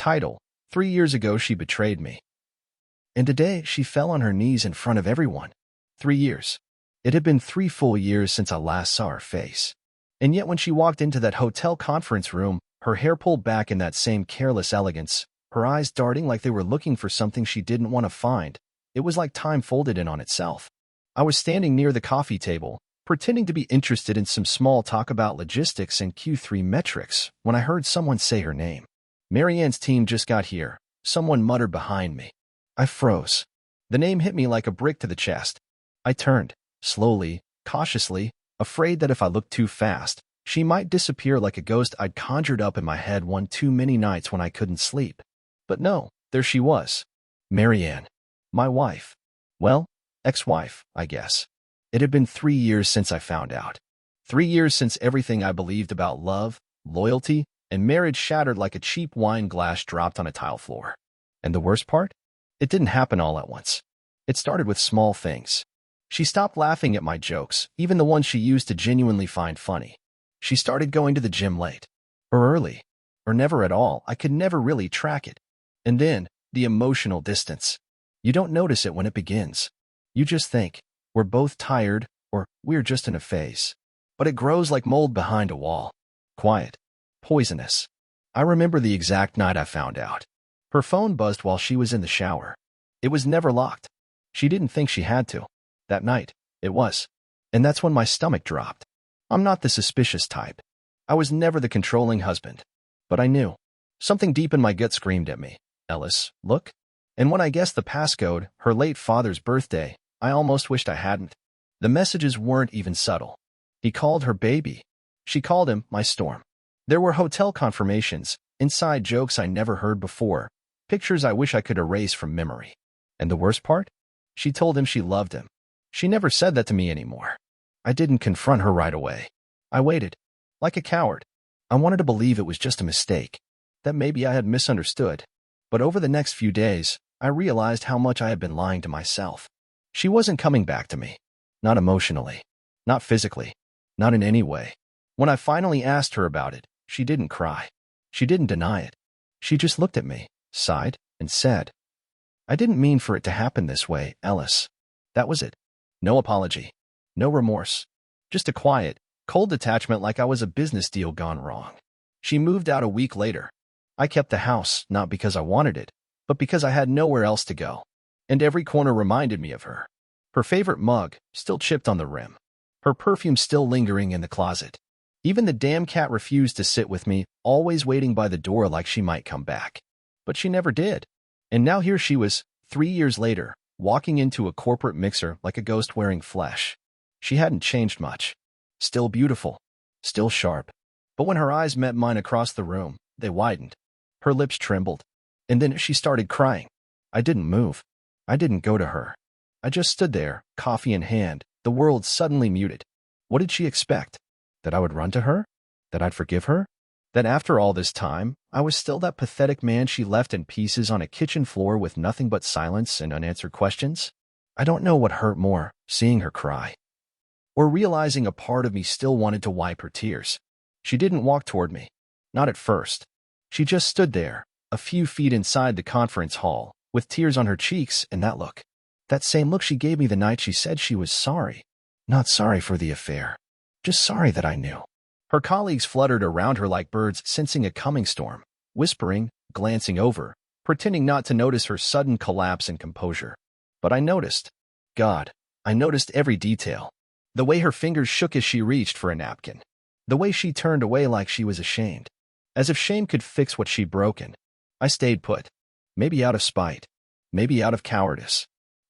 Title: 3 years ago she betrayed me. And today she fell on her knees in front of everyone. 3 years. It had been 3 full years since I last saw her face. And yet when she walked into that hotel conference room, her hair pulled back in that same careless elegance, her eyes darting like they were looking for something she didn't want to find, it was like time folded in on itself. I was standing near the coffee table, pretending to be interested in some small talk about logistics and Q3 metrics, when I heard someone say her name. Marianne's team just got here, someone muttered behind me. I froze. The name hit me like a brick to the chest. I turned, slowly, cautiously, afraid that if I looked too fast, she might disappear like a ghost I'd conjured up in my head one too many nights when I couldn't sleep. But no, there she was. Marianne. My wife. Well, ex-wife, I guess. It had been 3 years since I found out. 3 years since everything I believed about love, loyalty, and marriage shattered like a cheap wine glass dropped on a tile floor. And the worst part? It didn't happen all at once. It started with small things. She stopped laughing at my jokes, even the ones she used to genuinely find funny. She started going to the gym late. Or early. Or never at all. I could never really track it. And then, the emotional distance. You don't notice it when it begins. You just think, we're both tired, or we're just in a phase. But it grows like mold behind a wall. Quiet. Poisonous. I remember the exact night I found out. Her phone buzzed while she was in the shower. It was never locked. She didn't think she had to. That night, it was. And that's when my stomach dropped. I'm not the suspicious type. I was never the controlling husband. But I knew. Something deep in my gut screamed at me. Ellis, look. And when I guessed the passcode, her late father's birthday, I almost wished I hadn't. The messages weren't even subtle. He called her baby. She called him my storm. There were hotel confirmations, inside jokes I never heard before, pictures I wish I could erase from memory. And the worst part? She told him she loved him. She never said that to me anymore. I didn't confront her right away. I waited. Like a coward. I wanted to believe it was just a mistake. That maybe I had misunderstood. But over the next few days, I realized how much I had been lying to myself. She wasn't coming back to me. Not emotionally. Not physically. Not in any way. When I finally asked her about it, she didn't cry. She didn't deny it. She just looked at me, sighed, and said, I didn't mean for it to happen this way, Ellis. That was it. No apology. No remorse. Just a quiet, cold detachment like I was a business deal gone wrong. She moved out a week later. I kept the house, not because I wanted it, but because I had nowhere else to go. And every corner reminded me of her. Her favorite mug, still chipped on the rim. Her perfume still lingering in the closet. Even the damn cat refused to sit with me, always waiting by the door like she might come back. But she never did. And now here she was, 3 years later, walking into a corporate mixer like a ghost wearing flesh. She hadn't changed much. Still beautiful. Still sharp. But when her eyes met mine across the room, they widened. Her lips trembled. And then she started crying. I didn't move. I didn't go to her. I just stood there, coffee in hand, the world suddenly muted. What did she expect? That I would run to her? That I'd forgive her? That after all this time, I was still that pathetic man she left in pieces on a kitchen floor with nothing but silence and unanswered questions? I don't know what hurt more, seeing her cry, or realizing a part of me still wanted to wipe her tears. She didn't walk toward me. Not at first. She just stood there, a few feet inside the conference hall, with tears on her cheeks and that look. That same look she gave me the night she said she was sorry. Not sorry for the affair. Just sorry that I knew. Her colleagues fluttered around her like birds sensing a coming storm, whispering, glancing over, pretending not to notice her sudden collapse in composure. But I noticed. God, I noticed every detail. The way her fingers shook as she reached for a napkin. The way she turned away like she was ashamed. As if shame could fix what she'd broken. I stayed put. Maybe out of spite. Maybe out of cowardice.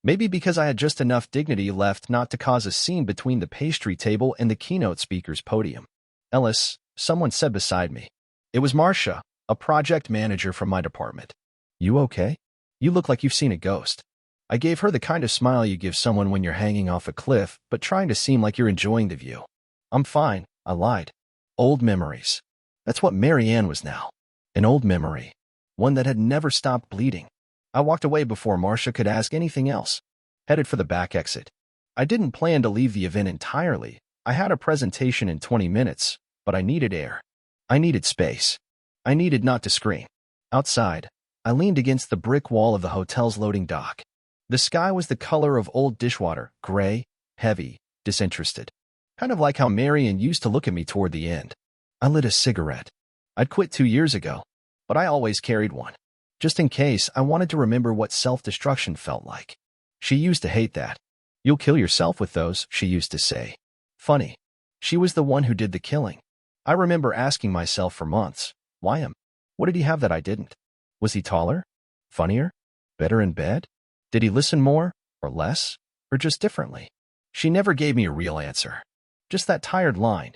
Maybe because I had just enough dignity left not to cause a scene between the pastry table and the keynote speaker's podium. Ellis, someone said beside me. It was Marcia, a project manager from my department. You okay? You look like you've seen a ghost. I gave her the kind of smile you give someone when you're hanging off a cliff, but trying to seem like you're enjoying the view. I'm fine, I lied. Old memories. That's what Marianne was now. An old memory. One that had never stopped bleeding. I walked away before Marcia could ask anything else. Headed for the back exit. I didn't plan to leave the event entirely. I had a presentation in 20 minutes, but I needed air. I needed space. I needed not to scream. Outside, I leaned against the brick wall of the hotel's loading dock. The sky was the color of old dishwater, gray, heavy, disinterested. Kind of like how Marian used to look at me toward the end. I lit a cigarette. I'd quit 2 years ago, but I always carried one. Just in case, I wanted to remember what self-destruction felt like. She used to hate that. "You'll kill yourself with those," she used to say. Funny. She was the one who did the killing. I remember asking myself for months, why him? What did he have that I didn't? Was he taller? Funnier? Better in bed? Did he listen more? Or less? Or just differently? She never gave me a real answer. Just that tired line.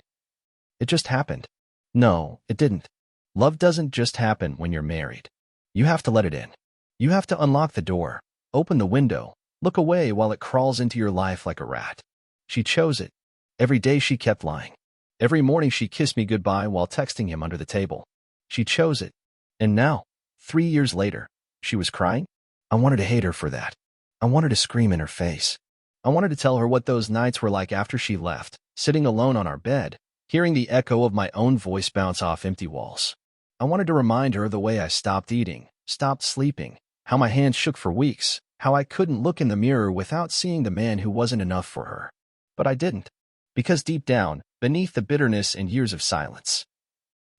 It just happened. No, it didn't. Love doesn't just happen when you're married. You have to let it in. You have to unlock the door, open the window, look away while it crawls into your life like a rat. She chose it. Every day she kept lying. Every morning she kissed me goodbye while texting him under the table. She chose it. And now, 3 years later, she was crying? I wanted to hate her for that. I wanted to scream in her face. I wanted to tell her what those nights were like after she left, sitting alone on our bed, hearing the echo of my own voice bounce off empty walls. I wanted to remind her of the way I stopped eating, stopped sleeping, how my hands shook for weeks, how I couldn't look in the mirror without seeing the man who wasn't enough for her. But I didn't. Because deep down, beneath the bitterness and years of silence,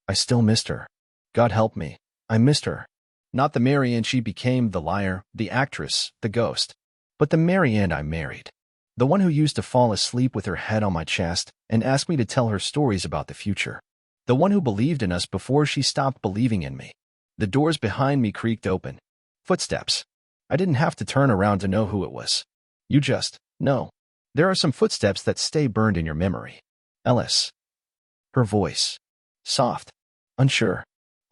I still missed her. God help me, I missed her. Not the Marianne she became, the liar, the actress, the ghost, but the Marianne I married. The one who used to fall asleep with her head on my chest and ask me to tell her stories about the future. The one who believed in us before she stopped believing in me. The doors behind me creaked open. Footsteps. I didn't have to turn around to know who it was. You just know. There are some footsteps that stay burned in your memory. Ellis. Her voice. Soft. Unsure.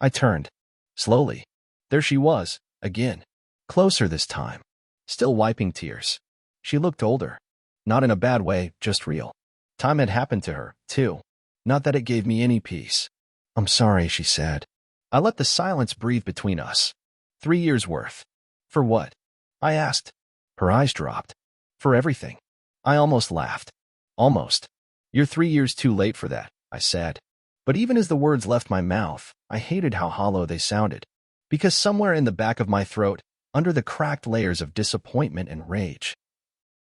I turned. Slowly. There she was, again. Closer this time. Still wiping tears. She looked older. Not in a bad way, just real. Time had happened to her, too. Not that it gave me any peace. I'm sorry, she said. I let the silence breathe between us. 3 years worth. For what? I asked. Her eyes dropped. For everything. I almost laughed. Almost. You're 3 years too late for that, I said. But even as the words left my mouth, I hated how hollow they sounded. Because somewhere in the back of my throat, under the cracked layers of disappointment and rage,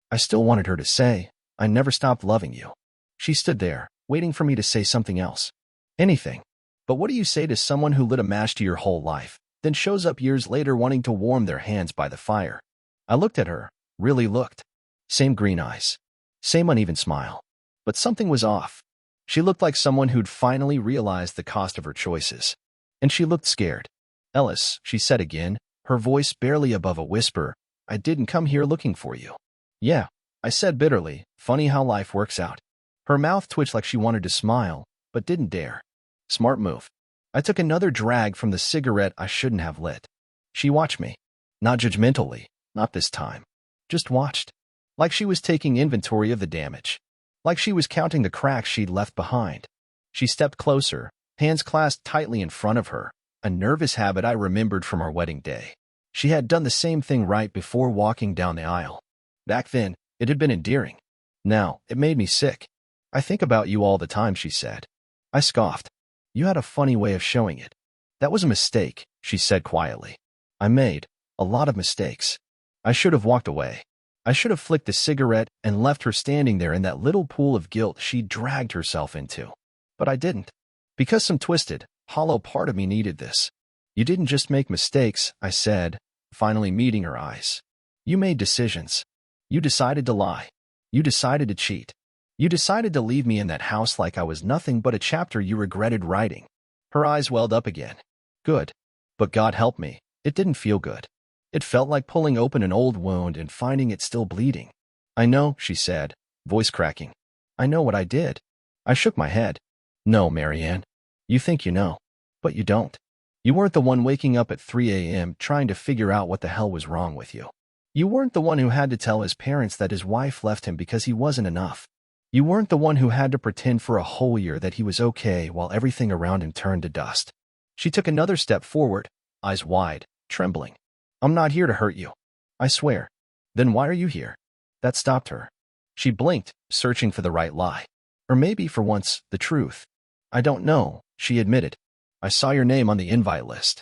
I still wanted her to say, I never stopped loving you. She stood there, waiting for me to say something else. Anything. But what do you say to someone who lit a match to your whole life, then shows up years later wanting to warm their hands by the fire? I looked at her, really looked. Same green eyes. Same uneven smile. But something was off. She looked like someone who'd finally realized the cost of her choices. And she looked scared. Ellis, she said again, her voice barely above a whisper, I didn't come here looking for you. Yeah, I said bitterly, funny how life works out. Her mouth twitched like she wanted to smile, but didn't dare. Smart move. I took another drag from the cigarette I shouldn't have lit. She watched me. Not judgmentally, not this time. Just watched. Like she was taking inventory of the damage. Like she was counting the cracks she'd left behind. She stepped closer, hands clasped tightly in front of her, a nervous habit I remembered from our wedding day. She had done the same thing right before walking down the aisle. Back then, it had been endearing. Now, it made me sick. I think about you all the time, she said. I scoffed. You had a funny way of showing it. That was a mistake, she said quietly. I made a lot of mistakes. I should have walked away. I should have flicked the cigarette and left her standing there in that little pool of guilt she dragged herself into. But I didn't. Because some twisted, hollow part of me needed this. You didn't just make mistakes, I said, finally meeting her eyes. You made decisions. You decided to lie. You decided to cheat. You decided to leave me in that house like I was nothing but a chapter you regretted writing. Her eyes welled up again. Good. But God help me, it didn't feel good. It felt like pulling open an old wound and finding it still bleeding. I know, she said, voice cracking. I know what I did. I shook my head. No, Marianne. You think you know. But you don't. You weren't the one waking up at 3 a.m. trying to figure out what the hell was wrong with you. You weren't the one who had to tell his parents that his wife left him because he wasn't enough. You weren't the one who had to pretend for a whole year that he was okay while everything around him turned to dust. She took another step forward, eyes wide, trembling. I'm not here to hurt you. I swear. Then why are you here? That stopped her. She blinked, searching for the right lie. Or maybe, for once, the truth. I don't know, she admitted. I saw your name on the invite list.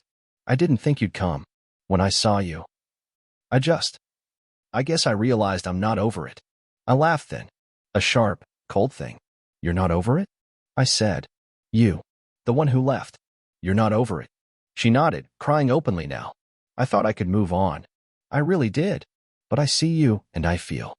I didn't think you'd come. When I saw you, I guess I realized I'm not over it. I laughed then. A sharp, cold thing. You're not over it? I said. You. The one who left. You're not over it. She nodded, crying openly now. I thought I could move on. I really did. But I see you, and I feel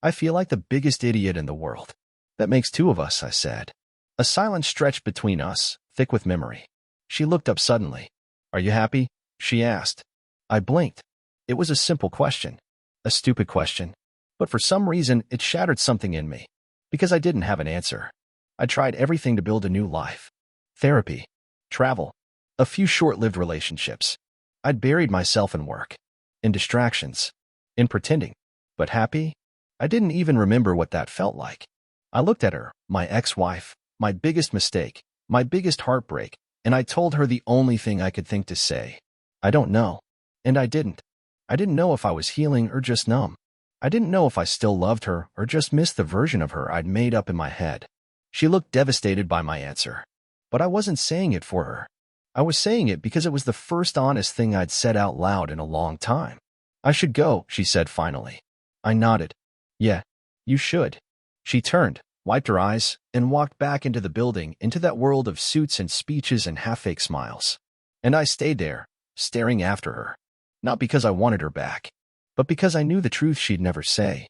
like the biggest idiot in the world. That makes two of us, I said. A silence stretched between us, thick with memory. She looked up suddenly. Are you happy? She asked. I blinked. It was a simple question. A stupid question. But for some reason, it shattered something in me. Because I didn't have an answer. I tried everything to build a new life. Therapy. Travel. A few short-lived relationships. I'd buried myself in work. In distractions. In pretending. But happy? I didn't even remember what that felt like. I looked at her, my ex-wife, my biggest mistake, my biggest heartbreak, and I told her the only thing I could think to say. I don't know. And I didn't. I didn't know if I was healing or just numb. I didn't know if I still loved her or just missed the version of her I'd made up in my head. She looked devastated by my answer. But I wasn't saying it for her. I was saying it because it was the first honest thing I'd said out loud in a long time. I should go, she said finally. I nodded. Yeah, you should. She turned, wiped her eyes, and walked back into the building, into that world of suits and speeches and half-fake smiles. And I stayed there, staring after her. Not because I wanted her back, but because I knew the truth she'd never say.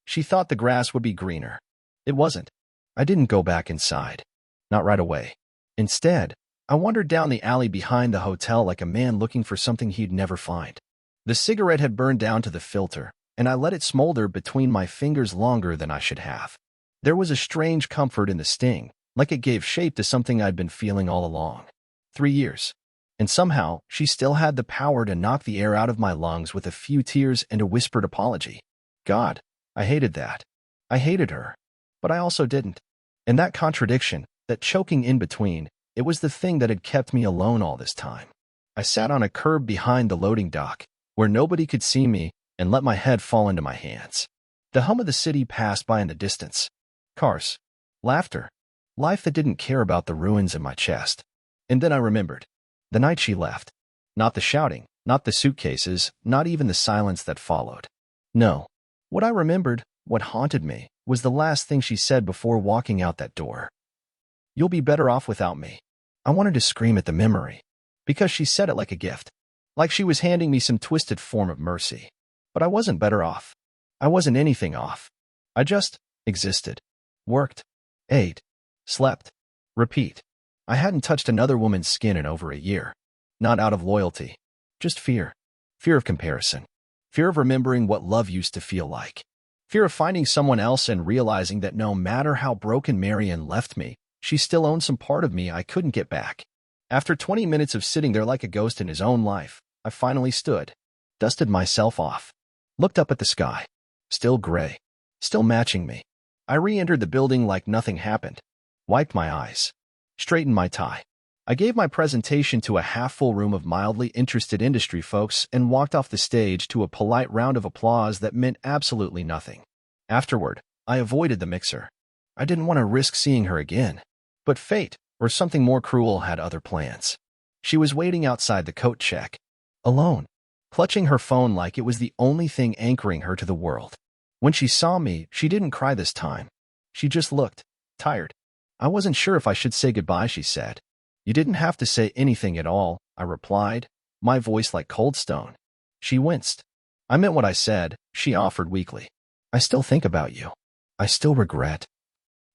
She thought the grass would be greener. It wasn't. I didn't go back inside. Not right away. Instead, I wandered down the alley behind the hotel like a man looking for something he'd never find. The cigarette had burned down to the filter, and I let it smolder between my fingers longer than I should have. There was a strange comfort in the sting, like it gave shape to something I'd been feeling all along. 3 years. And somehow, she still had the power to knock the air out of my lungs with a few tears and a whispered apology. God, I hated that. I hated her. But I also didn't. And that contradiction, that choking in between, it was the thing that had kept me alone all this time. I sat on a curb behind the loading dock, where nobody could see me, and let my head fall into my hands. The hum of the city passed by in the distance. Cars. Laughter. Life that didn't care about the ruins in my chest. And then I remembered. The night she left. Not the shouting, not the suitcases, not even the silence that followed. No. What I remembered, what haunted me, was the last thing she said before walking out that door. You'll be better off without me. I wanted to scream at the memory. Because she said it like a gift. Like she was handing me some twisted form of mercy. But I wasn't better off. I wasn't anything off. I just existed. Worked. Ate. Slept. Repeat. I hadn't touched another woman's skin in over a year. Not out of loyalty. Just fear. Fear of comparison. Fear of remembering what love used to feel like. Fear of finding someone else and realizing that no matter how broken Marion left me, she still owned some part of me I couldn't get back. After 20 minutes of sitting there like a ghost in his own life, I finally stood, dusted myself off, looked up at the sky. Still gray. Still matching me. I re-entered the building like nothing happened. Wiped my eyes. Straightened my tie. I gave my presentation to a half-full room of mildly interested industry folks and walked off the stage to a polite round of applause that meant absolutely nothing. Afterward, I avoided the mixer. I didn't want to risk seeing her again. But fate, or something more cruel, had other plans. She was waiting outside the coat check. Alone. Clutching her phone like it was the only thing anchoring her to the world. When she saw me, she didn't cry this time. She just looked tired. I wasn't sure if I should say goodbye, she said. You didn't have to say anything at all, I replied, my voice like cold stone. She winced. I meant what I said, she offered weakly. I still think about you. I still regret.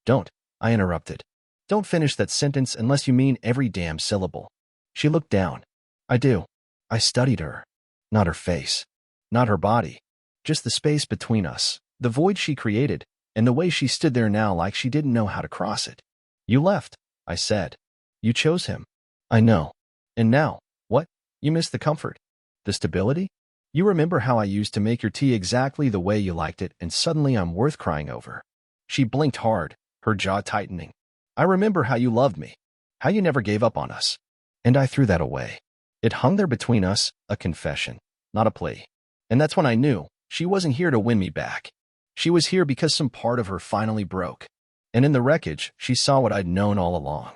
Don't, I interrupted. Don't finish that sentence unless you mean every damn syllable. She looked down. I do. I studied her. Not her face. Not her body. Just the space between us, the void she created, and the way she stood there now like she didn't know how to cross it. You left, I said. You chose him. I know. And now, what? You miss the comfort? The stability? You remember how I used to make your tea exactly the way you liked it, and suddenly I'm worth crying over. She blinked hard, her jaw tightening. I remember how you loved me. How you never gave up on us. And I threw that away. It hung there between us, a confession, not a plea. And that's when I knew she wasn't here to win me back. She was here because some part of her finally broke. And in the wreckage, she saw what I'd known all along.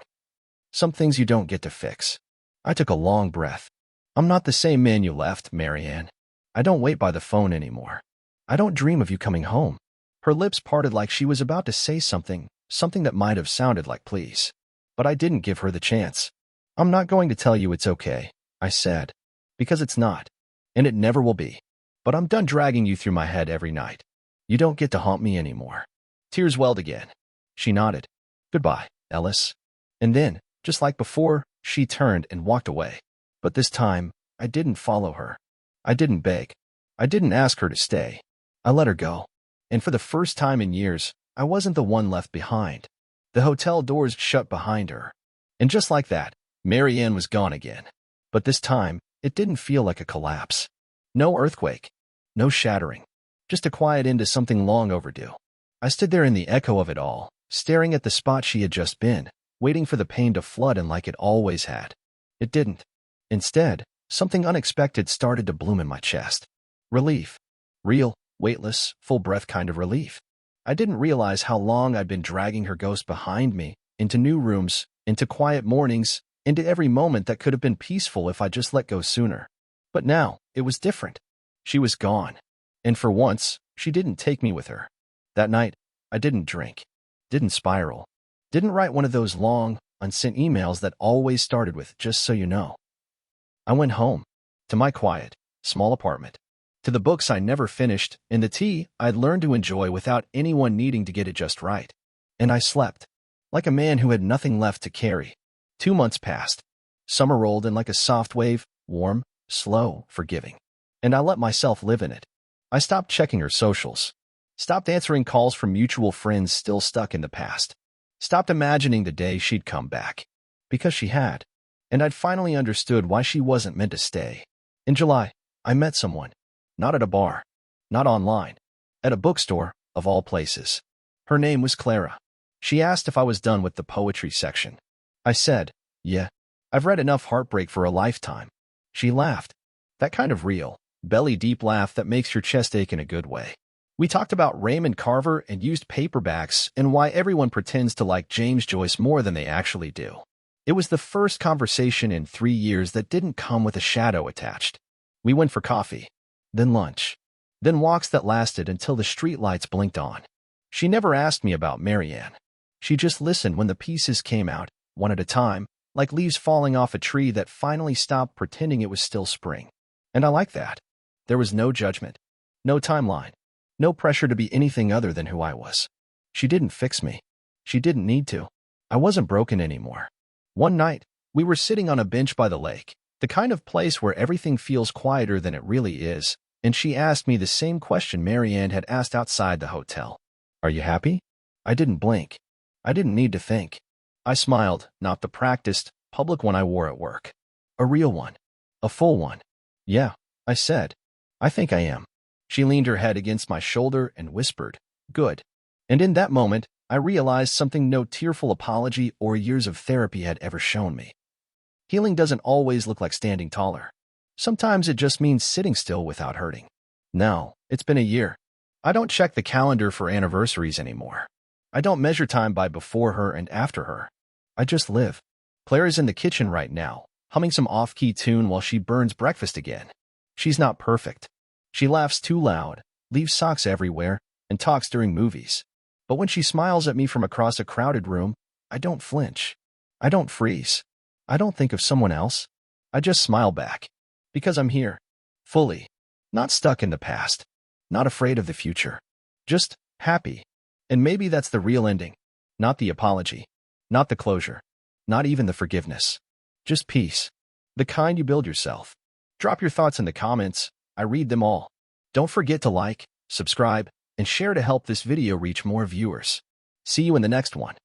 Some things you don't get to fix. I took a long breath. I'm not the same man you left, Marianne. I don't wait by the phone anymore. I don't dream of you coming home. Her lips parted like she was about to say something that might have sounded like please. But I didn't give her the chance. I'm not going to tell you it's okay, I said. Because it's not. And it never will be. But I'm done dragging you through my head every night. You don't get to haunt me anymore. Tears welled again. She nodded. Goodbye, Ellis. And then, just like before, she turned and walked away. But this time, I didn't follow her. I didn't beg. I didn't ask her to stay. I let her go. And for the first time in years, I wasn't the one left behind. The hotel doors shut behind her. And just like that, Marianne was gone again. But this time, it didn't feel like a collapse. No earthquake. No shattering. Just a quiet end to something long overdue. I stood there in the echo of it all, staring at the spot she had just been, waiting for the pain to flood in like it always had. It didn't. Instead, something unexpected started to bloom in my chest. Relief. Real, weightless, full-breath kind of relief. I didn't realize how long I'd been dragging her ghost behind me, into new rooms, into quiet mornings, into every moment that could have been peaceful if I just let go sooner. But now, it was different. She was gone. And for once, she didn't take me with her. That night, I didn't drink, didn't spiral, didn't write one of those long, unsent emails that always started with, just so you know. I went home, to my quiet, small apartment, to the books I never finished, and the tea I'd learned to enjoy without anyone needing to get it just right. And I slept, like a man who had nothing left to carry. 2 months passed. Summer rolled in like a soft wave, warm, slow, forgiving. And I let myself live in it. I stopped checking her socials. Stopped answering calls from mutual friends still stuck in the past. Stopped imagining the day she'd come back. Because she had. And I'd finally understood why she wasn't meant to stay. In July, I met someone. Not at a bar. Not online. At a bookstore, of all places. Her name was Clara. She asked if I was done with the poetry section. I said, yeah. I've read enough heartbreak for a lifetime. She laughed. That kind of real, belly-deep laugh that makes your chest ache in a good way. We talked about Raymond Carver and used paperbacks and why everyone pretends to like James Joyce more than they actually do. It was the first conversation in 3 years that didn't come with a shadow attached. We went for coffee, then lunch, then walks that lasted until the streetlights blinked on. She never asked me about Marianne. She just listened when the pieces came out, one at a time, like leaves falling off a tree that finally stopped pretending it was still spring. And I like that. There was no judgment, no timeline. No pressure to be anything other than who I was. She didn't fix me. She didn't need to. I wasn't broken anymore. One night, we were sitting on a bench by the lake, the kind of place where everything feels quieter than it really is, and she asked me the same question Marianne had asked outside the hotel. Are you happy? I didn't blink. I didn't need to think. I smiled, not the practiced, public one I wore at work. A real one. A full one. Yeah, I said. I think I am. She leaned her head against my shoulder and whispered, good. And in that moment, I realized something no tearful apology or years of therapy had ever shown me. Healing doesn't always look like standing taller. Sometimes it just means sitting still without hurting. Now, it's been a year. I don't check the calendar for anniversaries anymore. I don't measure time by before her and after her. I just live. Claire's in the kitchen right now, humming some off-key tune while she burns breakfast again. She's not perfect. She laughs too loud, leaves socks everywhere, and talks during movies. But when she smiles at me from across a crowded room, I don't flinch. I don't freeze. I don't think of someone else. I just smile back. Because I'm here. Fully. Not stuck in the past. Not afraid of the future. Just happy. And maybe that's the real ending. Not the apology. Not the closure. Not even the forgiveness. Just peace. The kind you build yourself. Drop your thoughts in the comments. I read them all. Don't forget to like, subscribe, and share to help this video reach more viewers. See you in the next one.